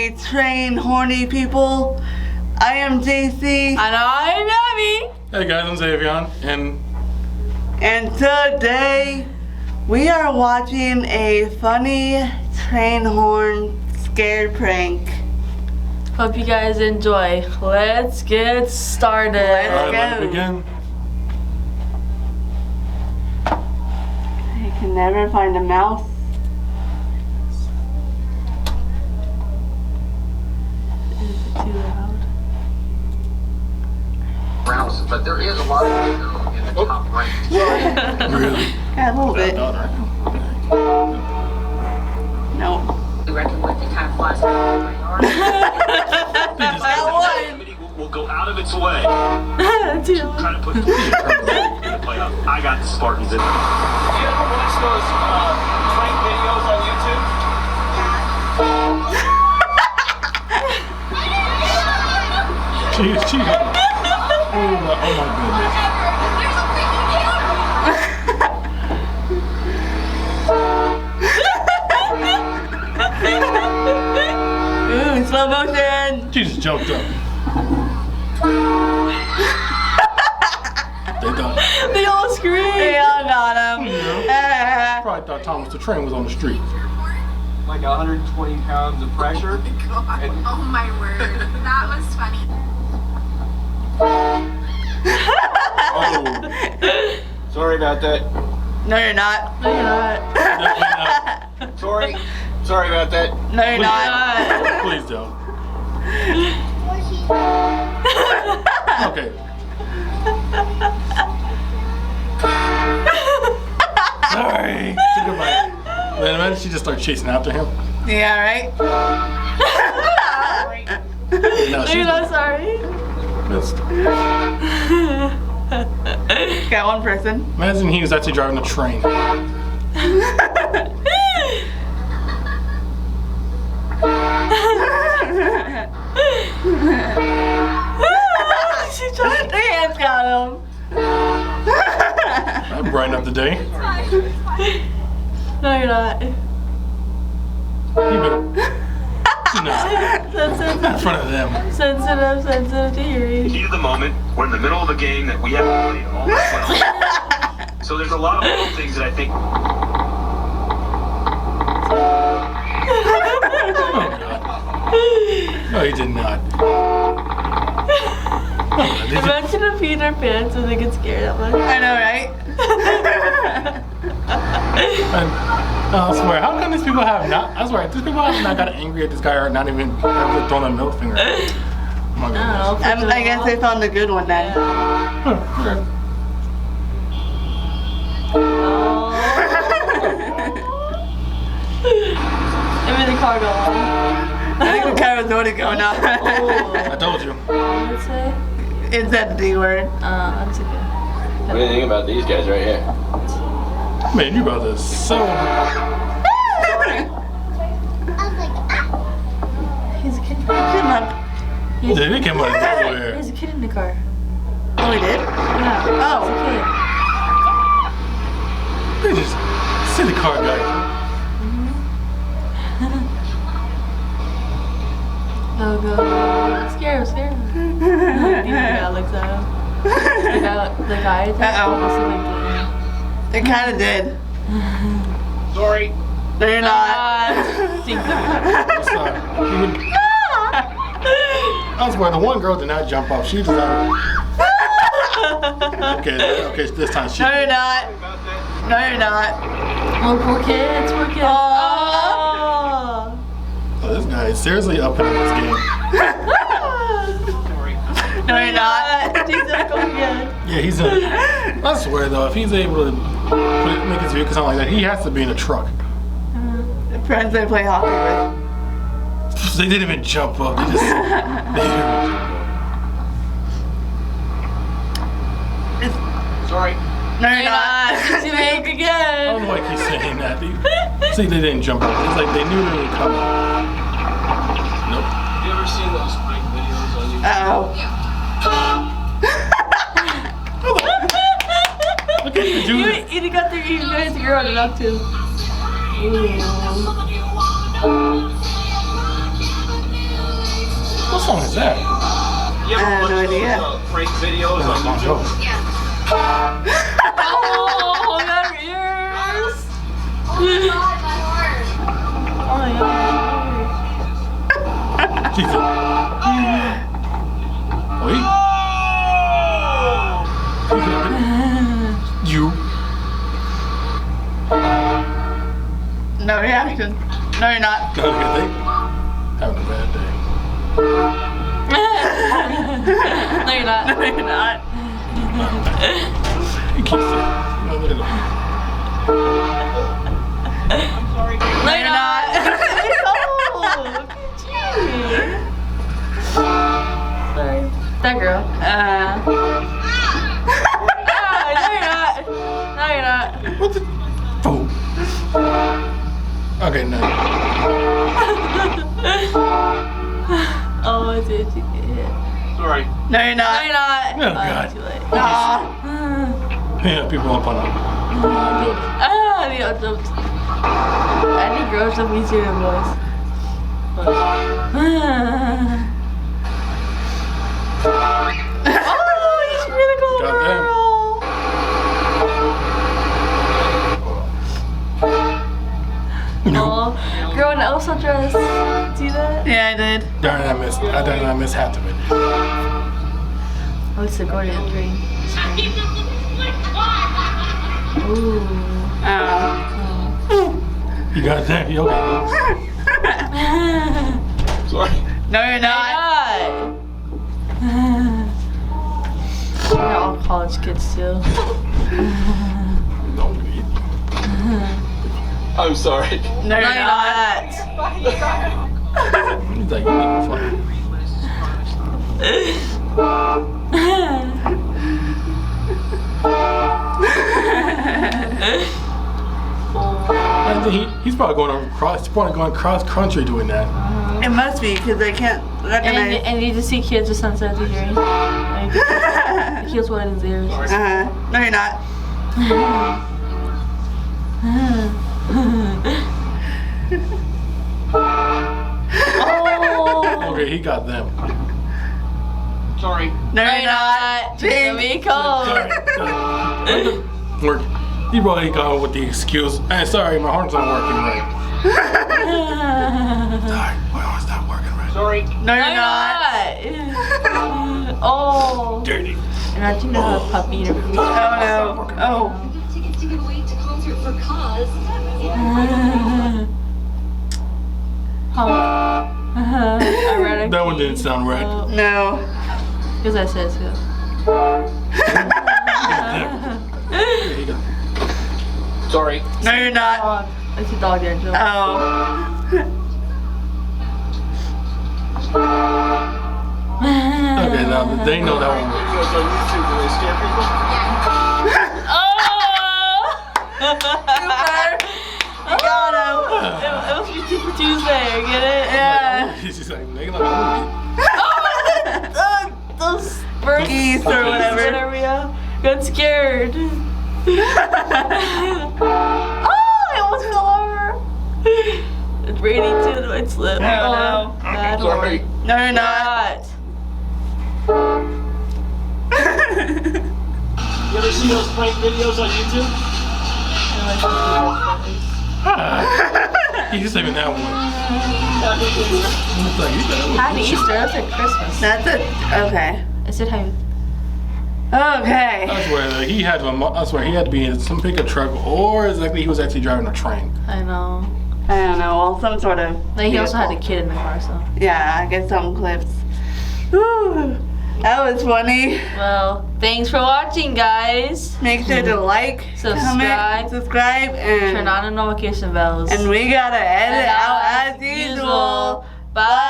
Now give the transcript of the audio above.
my train horny people. I am JC. And I'm Abby. Hey guys, I'm Xavion, And today we are watching a funny train horn scare prank. Hope you guys enjoy. Let's get started. Let's alright, let go. it begin. I can never find a mouse. Is it too loud? But there is a lot of video in the top right. Really? Yeah, a little bit. Daughter. No. We reckon with the time flies by our That one. committee will go out of its way Too to loud. try to put the playoff. I got the Spartans in there. Do you ever watch those train videos on YouTube? She. Oh my goodness. Ooh, slow motion. She just jumped up. They done. They all scream. They all got him. Probably thought Thomas the Train was on the street. Like 120 pounds of pressure. Oh my word, that was funny. Oh, Sorry about that. No, you're not. No, you're not. definitely not. Sorry about that. No, you're not. Please don't. Okay. Sorry. It's a good bite. Then imagine she just started chasing after him. Yeah, right? No, No, she's you're not sorry. missed. Got one person. Imagine he was actually driving a train. She tried. Their hands got him. That'd brighten up the day. No, you're not. You better. No, Sensitive, not in front of them. sensitive to hearing. Heat of the moment. We're in the middle of a game that we haven't played all that well. So there's a lot of little things that I think. Oh, God. No, he did not. Oh, did you? Imagine if Peter Pan so they get scared that much. I know, right? I swear, how come these people have not? I swear, these people have not got angry at this guy or not even ever thrown a middle finger. Oh my goodness. I don't know. I guess they found a good one then. Huh, okay. Maybe the car go on. I think the car was already going on. I told you. What did it say? It said the D word. That's okay. What do you think about these guys right here? Man, you about to so. He's a kid. Come up. Dude, they came out of nowhere. There's a kid in the car. Oh, we did? Yeah. Oh. They just see the car guy. Oh god. Scare him. Yeah, looks at him. The guy. Uh-oh. It kind of did. Sorry. No, you're not. What's up? He would- I swear, the one girl did not jump off. She just okay, this time she. No, you're not. No, you're not. Oh, poor kids. Oh. Oh, this guy is seriously up in this game. No, you're not. Jesus, go again. Yeah, he's in. I swear though, if he's able to make his vehicle sound like that, he has to be in a truck. The friends I play hockey with. They didn't even jump up. They just. They didn't even jump up. Sorry. No, you're not. You make I again. don't know why he's saying that. See, they didn't jump up. It's like they knew they were coming. Nope. Have you ever seen those prank videos on YouTube? Uh-oh. Look at you do this. You got the you guys to grow it up too. What song is that? You I have ever no watch idea. those, prank videos It's like Bon on YouTube? Jovi. Oh, I got her ears. Oh my god, my heart. Oh my god. Jesus. Wait. You. No reaction. No, you're not. Having a good day? Having a bad day. No, you're not. No, you're not. He keeps saying, no, look at him. No, you're not. Sorry. That girl. No, you're not. No, you're not. What the? Oh. Okay, no. Oh, it's itchy. Sorry. No, you're No, not. you're not. Oh, God. Too late. Aw. Yeah, people up on him. The adult. I think girls are easier than boys. Oh, he's really cool, Got them. girl. Oh, girl in Elsa dress. See that? Yeah, I did. Darn it, I did not miss half of it. Oh, it's a Gordian dream. Ooh. You got that? You okay? Sorry. No, you're not. They're all college kids too. Don't be. I'm sorry. No, you're not. He's like, you need fun. I think he's probably going cross country doing that. It must be because I can't recognize. And you just see kids with sensitive hearing. Like, he feels what in his ears. No, you're not. Oh. Okay, he got them. Sorry. No, you're not. Here we go. Work. He probably got with the excuse. Hey, sorry, my heart's not working right. Sorry, my heart's not working right. Sorry. No, you're not. Oh. Dirty. Imagine you have a puppy eater. Oh no. Oh. Tickets to go away to concert for cause. Ironic. That one didn't sound right. No. Because I said so. There you go. Sorry. No, you're not. Dog. It's a dog, Angel. Oh. Okay, now they know that one. Videos on YouTube where they scare people. You got him. It was Super Tuesday, get it? Yeah. He's just like, nigga, like, Those birds Geese or whatever. Yeah. Got scared. Oh, I almost fell over. It's raining too, it might slip. Oh, no. Bad Sorry. No, you're not. You ever see those prank videos on YouTube? he's saving that one. It's like, you better look Happy at you. Easter, that's like Christmas. That's it. Okay. Is it how you... Okay. I swear he had to be in some pickup truck, or exactly he was actually driving a train. I know. I don't know. Well, some sort of. Like he also had a vehicle. kid in the car, so. Yeah, I get some clips. Whew. That was funny. Well, thanks for watching, guys. Make sure to like, Subscribe. comment, subscribe, and Turn on the notification bells. And we gotta edit And out as usual. Bye.